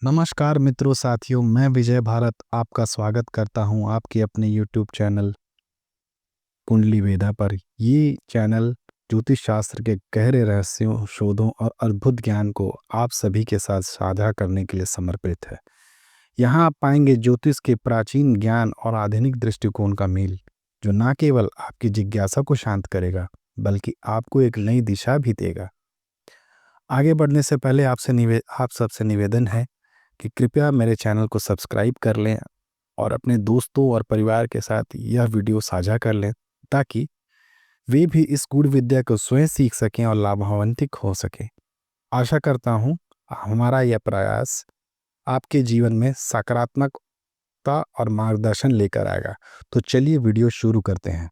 नमस्कार मित्रों साथियों, मैं विजय भारत आपका स्वागत करता हूं आपके अपने YouTube चैनल कुंडली वेदा पर। ये चैनल ज्योतिष शास्त्र के गहरे रहस्यों, शोधों और अद्भुत ज्ञान को आप सभी के साथ साझा करने के लिए समर्पित है। यहाँ आप पाएंगे ज्योतिष के प्राचीन ज्ञान और आधुनिक दृष्टिकोण का मेल, जो न केवल आपकी जिज्ञासा को शांत करेगा बल्कि आपको एक नई दिशा भी देगा। आगे बढ़ने से पहले आप सबसे निवेदन है कि कृपया मेरे चैनल को सब्सक्राइब कर लें और अपने दोस्तों और परिवार के साथ यह वीडियो साझा कर लें, ताकि वे भी इस गूढ़ विद्या को स्वयं सीख सकें और लाभान्वित हो सकें। आशा करता हूं हमारा यह प्रयास आपके जीवन में सकारात्मकता और मार्गदर्शन लेकर आएगा। तो चलिए वीडियो शुरू करते हैं।